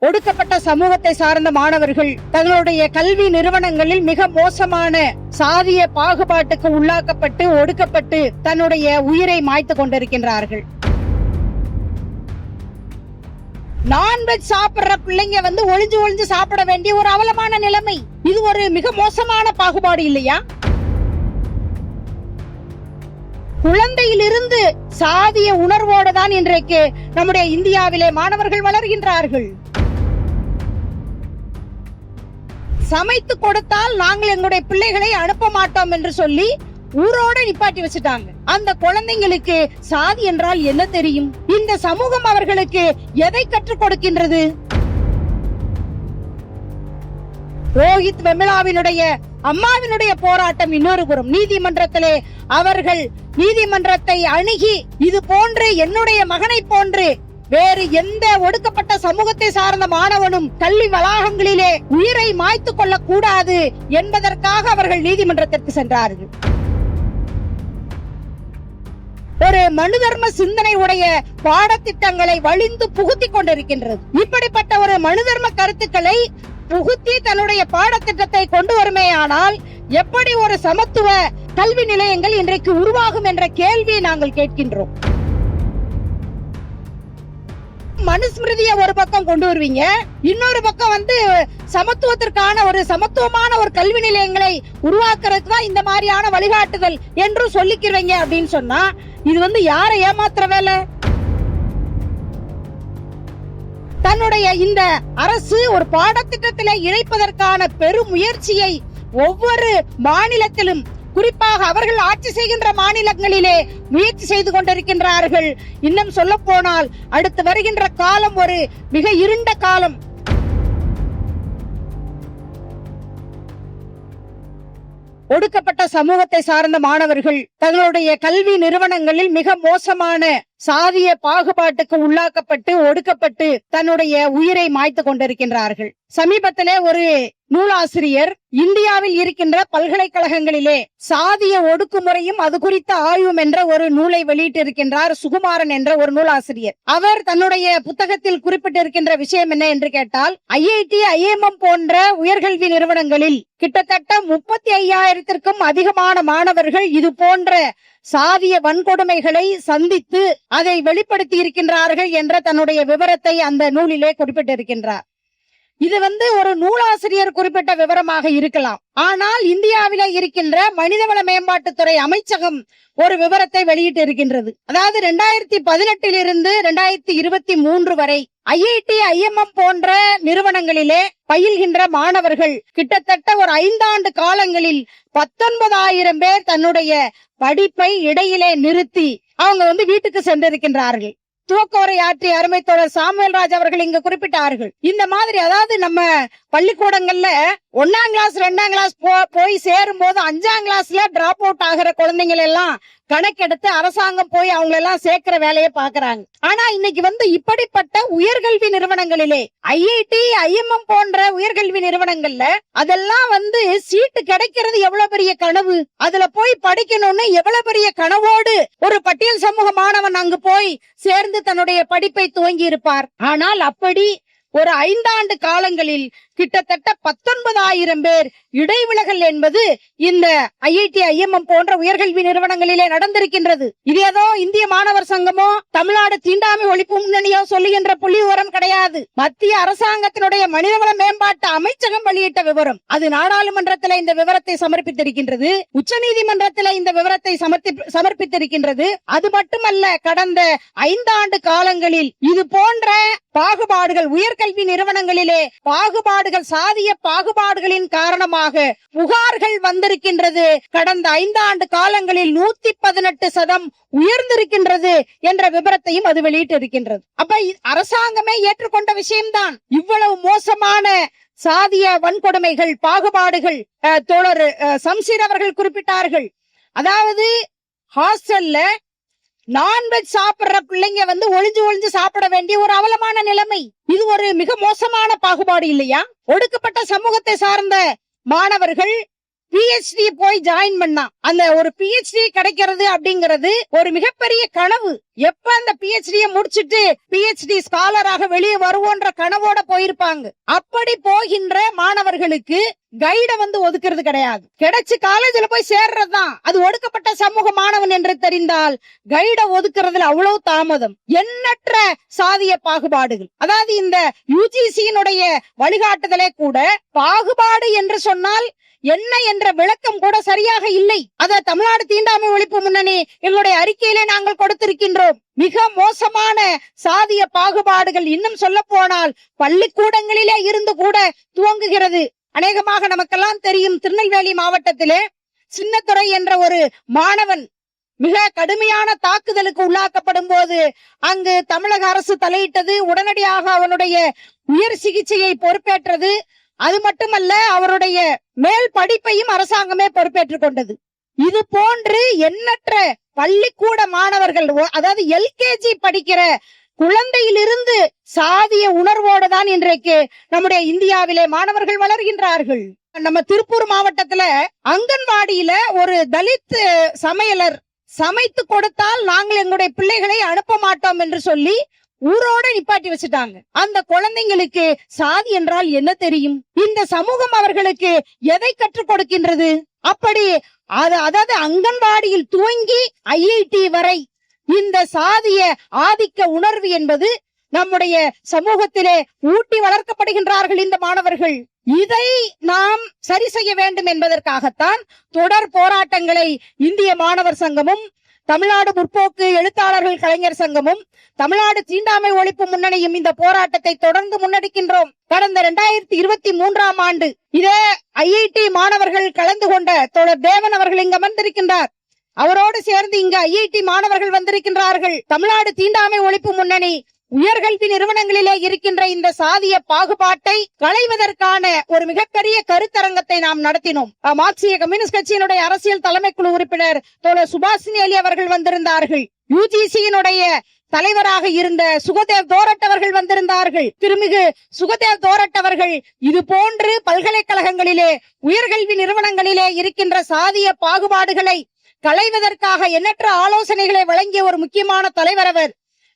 ஒடுக்கப்பட்ட சமூகத்தை சார்ந்த மாணவர்கள் தங்களுடைய கல்வி நிறுவனங்களில் மிக மோசமான சாதிய பாகுபாட்டுக்கு உள்ளாக்கப்பட்டு ஒடுக்கப்பட்டு தன்னுடைய உயிரை மாய்த்து கொண்டிருக்கின்றார்கள். நான்வெஜ் சாப்பிடுற பிள்ளைங்க ஒளிஞ்சு ஒளிஞ்சு சாப்பிட வேண்டிய ஒரு அவலமான நிலைமை. இது ஒரு மிக மோசமான பாகுபாடு இல்லையா? குழந்தையிலிருந்து சாதிய உணர்வோடு தான் இன்றைக்கு நம்முடைய இந்தியாவிலே மாணவர்கள் வளர்கின்றார்கள். சமைத்து கொடுத்தால் நாங்கள் எங்களுடைய பிள்ளைகளை அனுப்ப மாட்டோம் என்று சொல்லி ஊரோட நிப்பாட்டி வச்சுட்டாங்க. அந்த குழந்தைங்களுக்கு சாதி என்றால் என்ன தெரியும்? இந்த சமூகம் அவர்களுக்கு எதை கற்றுக் கொடுக்கின்றது? ரோஹித் வெமுலாவினுடைய அம்மாவினுடைய போராட்டம் இன்னொரு புறம். நீதிமன்றத்திலே அவர்கள் நீதிமன்றத்தை அணுகி இது போன்று என்னுடைய மகனை போன்று வேறு எந்த ஒடுக்கப்பட்ட சமூகத்தை சார்ந்த மாணவனும் கல்வி வளாகங்களிலே உயிரை மாய்த்துக் கொள்ளக் கூடாது என்பதற்காக அவர்கள் நீதிமன்றத்திற்கு சென்றார்கள். ஒரு மனு தர்ம சிந்தனை உடைய பாடத்திட்டங்களை வலிந்து புகுத்தி கொண்டிருக்கின்றது. இப்படிப்பட்ட ஒரு மனு தர்ம கருத்துக்களை புகுத்தி தன்னுடைய பாடத்திட்டத்தை கொண்டு வருமேயானால் எப்படி ஒரு சமத்துவ கல்வி நிலையங்கள் இன்றைக்கு உருவாகும் என்ற கேள்வியை நாங்கள் கேட்கின்றோம். மனுஸ்மிருதிய ஒரு பக்கம் கொண்டு வருவீங்க, இன்னொரு பக்கம் சமத்துவத்திற்கான ஒரு சமத்துவமான ஒரு கல்வி நிலையங்களை உருவாக்குறதுக்கு தான் இந்த மாதிரியான வழிகாட்டுதல் என்று சொல்லிக்கிறீங்க அப்படின்னு சொன்னா இது யாரை ஏமாத்துற வேலை? தன்னுடைய இந்த அரசு ஒரு பாடத்திட்டத்திலே இணைப்பதற்கான பெரும் முயற்சியை ஒவ்வொரு மாநிலத்திலும், குறிப்பாக அவர்கள் ஆட்சி செய்கின்ற மாநிலங்களிலே முயற்சி செய்து கொண்டிருக்கின்றார்கள். இன்னும் சொல்ல போனால் அடுத்து வருகின்ற காலம் ஒரு மிக இருண்ட காலம். ஒடுக்கப்பட்ட சமூகத்தை சார்ந்த மாணவர்கள் தங்களுடைய கல்வி நிறுவனங்களில் மிக மோசமான சாதிய பாகுபாட்டுக்கு உள்ளாக்கப்பட்டு ஒடுக்கப்பட்டு தன்னுடைய உயிரை மாய்த்து கொண்டிருக்கின்றார்கள். சமீபத்திலே ஒரு நூலாசிரியர் இந்தியாவில் இருக்கின்ற பல்கலைக்கழகங்களிலே சாதிய ஒடுக்குமுறையும் அது குறித்த ஆய்வும் என்ற ஒரு நூலை வெளியிட்டிருக்கின்றார். சுகுமாரன் என்ற ஒரு நூலாசிரியர். அவர் தன்னுடைய புத்தகத்தில் குறிப்பிட்டிருக்கின்ற விஷயம் என்ன என்று கேட்டால், IIT, IIM போன்ற உயர்கல்வி நிறுவனங்களில் கிட்டத்தட்ட 35,000த்திற்கும் அதிகமான மாணவர்கள் இது போன்ற சாதிய வன்கொடுமைகளை சந்தித்து அதை வெளிப்படுத்தி இருக்கின்றார்கள் என்ற தன்னுடைய விவரத்தை அந்த நூலிலே குறிப்பிட்டிருக்கின்றார். இது ஒரு நூலாசிரியர் குறிப்பிட்ட விவரமாக இருக்கலாம். ஆனால் இந்தியாவில இருக்கின்ற மனிதவள மேம்பாட்டுத்துறை அமைச்சகம் ஒரு விவரத்தை வெளியிட்டு இருக்கின்றது. அதாவது 2018 2023 வரை IIT, IIM போன்ற நிறுவனங்களிலே பயில்கின்ற மாணவர்கள் கிட்டத்தட்ட ஒரு 5 ஆண்டு காலங்களில் 19,000 பேர் தன்னுடைய படிப்பை இடையிலே நிறுத்தி அவங்க வீட்டுக்கு சென்றிருக்கின்றார்கள். துவக்கோரை ஆற்றிய அருமை தோழர் சாமுவேல் ராஜ் அவர்கள் இங்கு குறிப்பிட்டார்கள். இந்த மாதிரி அதாவது நம்ம பள்ளிக்கூடங்கள்ல 1ஆம் கிளாஸ் 2ஆம் கிளாஸ் போய் சேரும் போது 5ஆம் கிளாஸ்ல டிராப் அவுட் ஆகிற குழந்தைகள் எல்லாம் கணக்கெடுத்து அரசாங்கம் போய் அவங்க எல்லாம் சேர்க்கிற வேலையை பாக்குறாங்க. ஆனா இன்னைக்கு இப்படிப்பட்ட உயர்கல்வி நிறுவனங்களிலே IIT, IIM போன்ற உயர்கல்வி நிறுவனங்கள்ல அதெல்லாம் சீட்டு கிடைக்கிறது எவ்வளவு பெரிய கனவு. அதுல போய் படிக்கணும்னு எவ்வளவு பெரிய கனவோடு ஒரு பட்டியல் சமூக மாணவன் அங்கு போய் சேர்ந்து தன்னுடைய படிப்பை துவங்கி இருப்பார். ஆனால் அப்படி ஒரு 5 ஆண்டு காலங்களில் கிட்டத்தட்ட 19,000 பேர் இடைவிலகல் என்பது இந்த IIT, IIM போன்ற உயர்கல்வி நிறுவனங்களிலே நடந்திருக்கின்றது. இது ஏதோ இந்திய மாணவர் சங்கமோ தமிழ்நாடு தீண்டாமை ஒழிப்பு முன்னணியோ சொல்லுகின்ற புள்ளி விவரம் கிடையாது. மத்திய அரசாங்கத்தினுடைய மனிதவள மேம்பாட்டு அமைச்சகம் வெளியிட்ட விவரம். அது நாடாளுமன்றத்தில் இந்த விவரத்தை சமர்ப்பித்திருக்கின்றது. உச்ச நீதிமன்றத்தில் இந்த விவரத்தை சமர்ப்பித்திருக்கின்றது. அது மட்டுமல்ல, கடந்த 5 ஆண்டு காலங்களில் இது போன்ற பாகுபாடுகள் உயர்கல்வி நிறுவனங்களிலே சாதிய பாகுபாடுகளின் காரணமாக புகார்கள் வந்திருக்கின்றது. கடந்த 5 ஆண்டு காலங்களில் 118% உயர்ந்திருக்கின்றது என்ற விபரத்தையும் அது வெளியிட்டிருக்கின்றது. அப்ப அரசாங்கமே ஏற்றுக்கொண்ட விஷயம்தான். இவ்வளவு மோசமான சாதிய வன்கொடுமைகள் பாகுபாடுகள் தோழர் சம்சீர் அவர்கள் குறிப்பிட்டார்கள். அதாவது ஹாஸ்டல்ல நான்வெஜ் சாப்பிடுற பிள்ளைங்க ஒளிஞ்சு ஒளிஞ்சு சாப்பிட வேண்டிய ஒரு அவலமான நிலைமை. இது ஒரு மிக மோசமான பாகுபாடு இல்லையா? ஒடுக்கப்பட்ட சமூகத்தை சார்ந்த மாணவர்கள் PhD போய் ஜாயின் பண்ணா அந்த ஒரு PhD கிடைக்கிறது அப்படிங்கிறது ஒரு மிகப்பெரிய கனவு. எப்ப அந்த PhD முடிச்சிட்டு PhD ஸ்காலராக வெளியே வருவோன்ற கனவோட போயிருப்பாங்க. அப்படி போகின்ற மாணவர்களுக்கு கைட ஒதுக்குறது கிடையாது. கிடைச்சு காலேஜ்ல போய் சேர்றதுதான். அது ஒடுக்கப்பட்ட சமூக மாணவன் என்று தெரிந்தால் கைட ஒதுக்குறதுல அவ்வளவு தாமதம். எண்ணற்ற சாதிய பாகுபாடுகள். அதாவது இந்த UGC-னுடைய வழிகாட்டுதலே கூட பாகுபாடு என்று சொன்னால் என்ன என்ற விளக்கம் கூட சரியாக இல்லை. அத தமிழ்நாடு தீண்டாமை ஒழிப்பு முன்னணி எங்களுடைய அறிக்கையிலே நாங்கள் கொடுத்திருக்கின்றோம். மிக மோசமான சாதிய பாகுபாடுகள் இன்னும் சொல்ல போனால் பள்ளிக்கூடங்களிலே இருந்து கூட துவங்குகிறது. அநேகமாக நமக்கெல்லாம் தெரியும், திருநெல்வேலி மாவட்டத்திலே சின்னத்துறை என்ற ஒரு மாணவன் மிக கடுமையான தாக்குதலுக்கு உள்ளாக்கப்படும் போது அங்கு தமிழக அரசு தலையிட்டது. உடனடியாக அவனுடைய உயர் சிகிச்சையை பொறுப்பேற்றது. அது மட்டுமல்ல, அவருடைய மேல் படிப்பையும் அரசாங்கமே பொறுப்பேற்றுக் கொண்டது. இது போன்று எண்ணற்ற பள்ளிக்கூட மாணவர்கள், அதாவது LKG படிக்கிற குழந்தையிலிருந்து சாதிய உணர்வோடு தான் இன்றைக்கு நம்முடைய இந்தியாவிலே மாணவர்கள் வளர்கின்றார்கள். நம்ம திருப்பூர் மாவட்டத்துல அங்கன்வாடியில ஒரு தலித் சமையலர் சமைத்து கொடுத்தால் நாங்கள் எங்களுடைய பிள்ளைகளை அனுப்ப மாட்டோம் என்று சொல்லி ஊரோட நிப்பாட்டி வச்சுட்டாங்க. அந்த குழந்தைங்களுக்கு சாதி என்றால் என்ன தெரியும்? இந்த சமூகம் அவர்களுக்கு எதை கற்றுக் கொடுக்கின்றது? அப்படி அதாவது அங்கன்வாடியில் துவங்கி IIT வரை இந்த சாதிய ஆதிக்க உணர்வு என்பது நம்முடைய சமூகத்திலே ஊட்டி வளர்க்கப்படுகின்றார்கள் இந்த மாணவர்கள். இதை நாம் சரி செய்ய வேண்டும் என்பதற்காகத்தான் தொடர் போராட்டங்களை இந்திய மாணவர் சங்கமும், தமிழ்நாடு முற்போக்கு எழுத்தாளர்கள் கலைஞர் சங்கமும், தமிழ்நாடு தீண்டாமை ஒழிப்பு முன்னணியும் இந்த போராட்டத்தை தொடர்ந்து முன்னெடுக்கின்றோம். கடந்த 2023ஆம் ஆண்டு இதே IIT மாணவர்கள் கலந்து கொண்ட தோழர் தேவன் அவர்கள் இங்கு அமர்ந்திருக்கின்றார். அவரோடு சேர்ந்து இங்கு IIT மாணவர்கள் வந்திருக்கின்றார்கள். தமிழ்நாடு தீண்டாமை ஒழிப்பு முன்னணி உயர்கல்வி நிறுவனங்களிலே இருக்கின்ற இந்த சாதிய பாகுபாட்டை களைவதற்கான ஒரு மிகப்பெரிய கருத்தரங்கத்தை நாம் நடத்தினோம். மார்க்சிய கம்யூனிஸ்ட் கட்சியினுடைய அரசியல் தலைமை குழு உறுப்பினர் தோழர் சுபாஷினி அலி அவர்கள் வந்திருந்தார்கள். UGC-யினுடைய தலைவராக இருந்த சுகதேவ் தோரட் அவர்கள் வந்திருந்தார்கள். திருமிகு சுகதேவ் தோரட் அவர்கள் இது போன்று பல்கலைக்கழகங்களிலே உயர்கல்வி நிறுவனங்களிலே இருக்கின்ற சாதிய பாகுபாடுகளை களைவதற்காக எண்ணற்ற ஆலோசனைகளை வழங்கிய ஒரு முக்கியமான தலைவர் அவர்.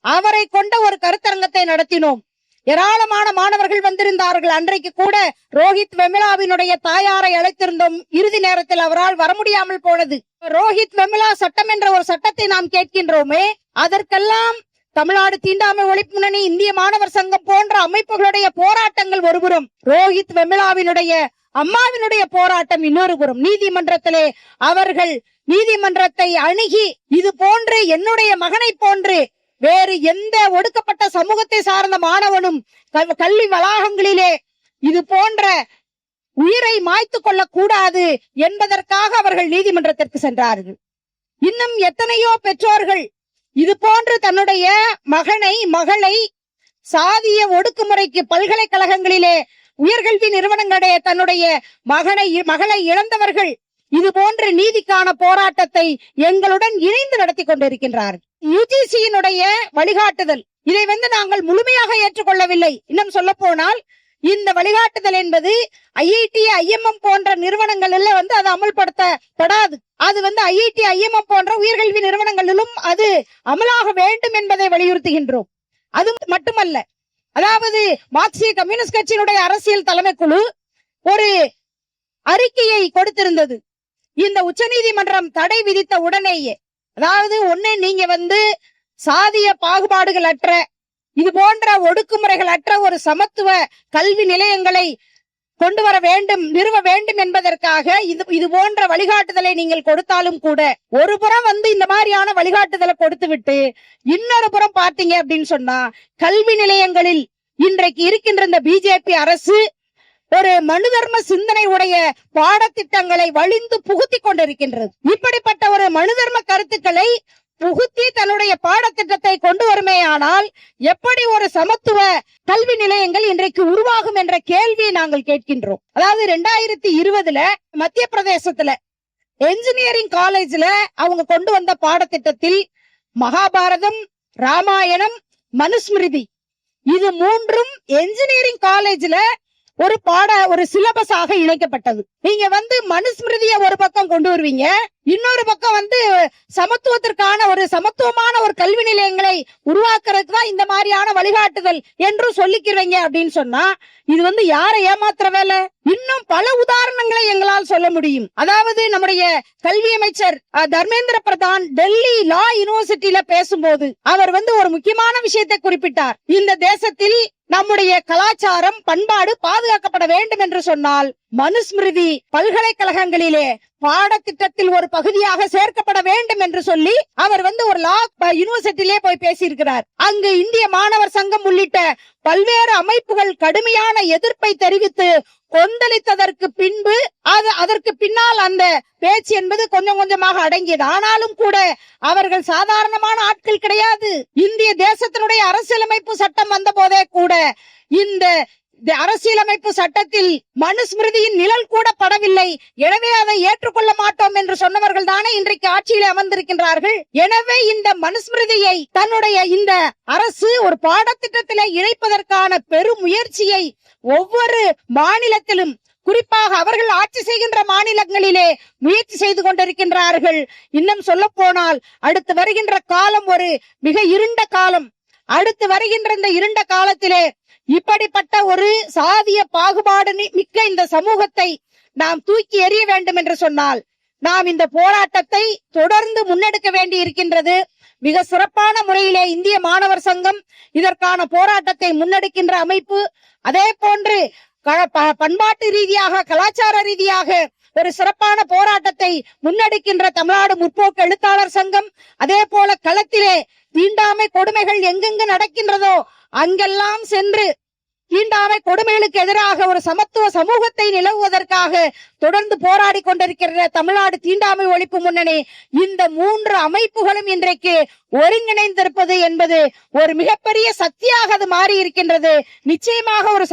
அவரை கொண்ட ஒரு கருத்தரங்கத்தை நடத்தினோம். ஏராளமான மாணவர்கள் வந்திருந்தார்கள். அன்றைக்கு கூட ரோஹித் வெமிலாவினுடைய தாயாரை அழைத்திருந்தோம். இறுதி நேரத்தில் அவரால் வர முடியாமல் போனது. ரோஹித் வெமிலா சட்டம் என்ற ஒரு சட்டத்தை நாம் கேட்கின்றோமே, அதற்கெல்லாம் தமிழ்நாடு தீண்டாமை ஒழிப்பு முன்னணி, இந்திய மாணவர் சங்கம் போன்ற அமைப்புகளுடைய போராட்டங்கள் ஒருபுறம், ரோஹித் வெமிலாவினுடைய அம்மாவினுடைய போராட்டம் இன்னொரு புறம். நீதிமன்றத்திலே அவர்கள் நீதிமன்றத்தை அணுகி இது போன்று என்னுடைய மகனை போன்று வேறு எந்த ஒடுக்கப்பட்ட சமூகத்தை சார்ந்த மாணவனும் கல்வி வளாகங்களிலே இது போன்ற உயிரை மாய்த்து கொள்ளக் கூடாது என்பதற்காக அவர்கள் நீதிமன்றத்திற்கு சென்றார்கள். இன்னும் எத்தனையோ பெற்றோர்கள் இது போன்று தன்னுடைய மகளை சாதிய ஒடுக்குமுறைக்கு பல்கலைக்கழகங்களிலே உயர்கல்வி நிறுவனங்களிடையே தன்னுடைய மகளை இழந்தவர்கள் இது போன்ற நீதிக்கான போராட்டத்தை எங்களுடன் இணைந்து நடத்தி கொண்டிருக்கின்றார்கள். UGC-யினுடைய வழிகாட்டுதல் இதை நாங்கள் முழுமையாக ஏற்றுக்கொள்ளவில்லை. இன்னும் சொல்ல போனால் இந்த வழிகாட்டுதல் என்பது IIT, IMM போன்ற நிறுவனங்களில் அது அமல்படுத்தப்படாது. அது IIT, IMM போன்ற உயர்கல்வி நிறுவனங்களிலும் அது அமலாக வேண்டும் என்பதை வலியுறுத்துகின்றோம். அது மட்டுமல்ல, அதாவது மார்க்சிய கம்யூனிஸ்ட் கட்சியினுடைய அரசியல் தலைமை குழு ஒரு அறிக்கையை கொடுத்திருந்தது. இந்த உச்சநீதிமன்றம் தடை விதித்த உடனேயே, அதாவது ஒண்ணு நீங்க சாதிய பாகுபாடுகள் அற்ற இது போன்ற ஒடுக்குமுறைகள் அற்ற ஒரு சமத்துவ கல்வி நிலையங்களை கொண்டு வர வேண்டும், நிறுவ வேண்டும் என்பதற்காக இது போன்ற வழிகாட்டுதலை நீங்கள் கொடுத்தாலும் கூட, ஒரு புறம் இந்த மாதிரியான வழிகாட்டுதலை கொடுத்து விட்டு இன்னொரு புறம் பார்த்தீங்க அப்படின்னு சொன்னா, கல்வி நிலையங்களில் இன்றைக்கு இருக்கின்ற இந்த BJP அரசு ஒரு மனு தர்ம சிந்தனை உடைய பாடத்திட்டங்களை வலிந்து புகுத்தி கொண்டிருக்கின்றது. இப்படிப்பட்ட ஒரு மனு தர்ம கருத்துக்களை புகுத்தி தன்னுடைய பாடத்திட்டத்தை கொண்டு வருமேயானால் எப்படி ஒரு சமத்துவ கல்வி நிலையங்கள் இன்றைக்கு உருவாகும் என்ற கேள்வியை நாங்கள் கேட்கின்றோம். அதாவது 2020 மத்திய பிரதேசத்துல என்ஜினியரிங் காலேஜ்ல அவங்க கொண்டு வந்த பாடத்திட்டத்தில் மகாபாரதம், ராமாயணம், மனுஸ்மிருதி இது மூன்றும் என்ஜினியரிங் காலேஜ்ல ஒரு சிலபஸாக இணைக்கப்பட்டது. நீங்க மனுஸ்மிருதிய ஒரு பக்கம் கொண்டு வருவீங்க, இன்னொரு பக்கம் வந்து சமத்துவத்திற்கான ஒரு சமத்துவமான ஒரு கல்வி நிலையங்களை உருவாக்குறதுக்கு தான் இந்த மாதிரியான வழிகாட்டுதல் என்றும் சொல்லிக்கிறீங்க அப்படின்னு சொன்னா இது வந்து யாரை ஏமாத்துற வேலை? இன்னும் பல உதாரணங்களை எங்களால் சொல்ல முடியும். அதாவது நம்முடைய கல்வி அமைச்சர் தர்மேந்திர பிரதான் டெல்லி லா யூனிவர்சிட்டியில பேசும்போது அவர் வந்து ஒரு முக்கியமான விஷயத்தை குறிப்பிட்டார். இந்த தேசத்தில் நம்முடைய கலாச்சாரம் பண்பாடு பாதுகாக்கப்பட வேண்டும் என்று சொன்னால் மனுஸ்மிருதி பல்கலைக்கழகங்களிலே பாடத்திட்டத்தில் ஒரு பகுதியாக சேர்க்கப்பட வேண்டும் என்று சொல்லி அவர் வந்து ஒரு லா யூனிவர்சிட்டியிலே போய் பேசியிருக்கிறார். அங்கு இந்திய மாணவர் சங்கம் உள்ளிட்ட பல்வேறு அமைப்புகள் கடுமையான எதிர்ப்பை தெரிவித்து கொந்தளித்ததற்கு பின்பு அதற்கு பின்னால் அந்த பேச்சு என்பது கொஞ்சம் கொஞ்சமாக அடங்கியது. ஆனாலும் கூட அவர்கள் சாதாரணமான ஆட்கள் கிடையாது. இந்திய தேசத்தினுடைய அரசியலமைப்பு சட்டம் வந்த போதே கூட இந்த அரசியலமைப்பு சட்டத்தில் மனுஸ்மிருதியின் நிழல் கூட படவில்லை. எனவே அதை ஏற்றுக்கொள்ள மாட்டோம் என்று சொன்னவர்கள் தானே இன்றைக்கு ஆட்சியில் அமர்ந்திருக்கின்றார்கள். எனவே இந்த மனுஸ்மிருதியை தன்னுடைய இந்த அரசு ஒரு பாடத்திட்டத்திலே இணைப்பதற்கான பெரும் முயற்சியை ஒவ்வொரு மாநிலத்திலும் குறிப்பாக அவர்கள் ஆட்சி செய்கின்ற மாநிலங்களிலே முயற்சி செய்து கொண்டிருக்கின்றார்கள். இன்னும் சொல்ல போனால் அடுத்து வருகின்ற காலம் ஒரு மிக இருண்ட காலம். அடுத்து வருகின்ற இந்த இருண்ட காலத்திலே இப்படிப்பட்ட ஒரு சாதிய பாகுபாடு மிக்க இந்த சமூகத்தை நாம் தூக்கி எறிய வேண்டும் என்று சொன்னால் நாம் இந்த போராட்டத்தை தொடர்ந்து முன்னெடுக்க வேண்டி இருக்கின்றது. மிக சிறப்பான முறையிலே இந்திய மாணவர் சங்கம் இதற்கான போராட்டத்தை முன்னெடுக்கின்ற அமைப்பு. அதே போன்று பண்பாட்டு ரீதியாக கலாச்சார ரீதியாக ஒரு சிறப்பான போராட்டத்தை முன்னெடுக்கின்ற தமிழ்நாடு முற்போக்கு எழுத்தாளர் சங்கம். அதே போல களத்திலே தீண்டாமை கொடுமைகள் எங்கெங்கு நடக்கின்றதோ அங்கெல்லாம் சென்று தீண்டாமை கொடுமைகளுக்கு எதிராக ஒரு சமத்துவ சமூகத்தை நிலவுவதற்காக தொடர்ந்து போராடி கொண்டிருக்கிற தமிழ்நாடு தீண்டாமை ஒழிப்பு முன்னணி. இந்த 3 அமைப்புகளும் இன்றைக்கு ஒருங்கிணைந்திருப்பது என்பது ஒரு மிகப்பெரிய சக்தியாக அது மாறி இருக்கின்றது. நிச்சயமாக ஒரு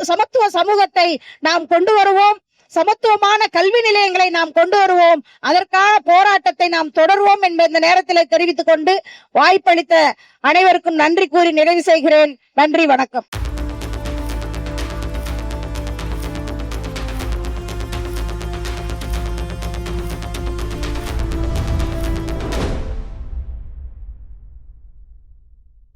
சமத்துவ சமூகத்தை நாம் கொண்டு வருவோம். சமத்துவமான கல்வி நிலையங்களை நாம் கொண்டு வருவோம். அதற்கான போராட்டத்தை நாம் தொடர்வோம் என்பதை இந்த நேரத்தில் தெரிவித்துக் கொண்டு வாய்ப்பளித்த அனைவருக்கும் நன்றி கூறி நிறைவு செய்கிறேன். நன்றி, வணக்கம்.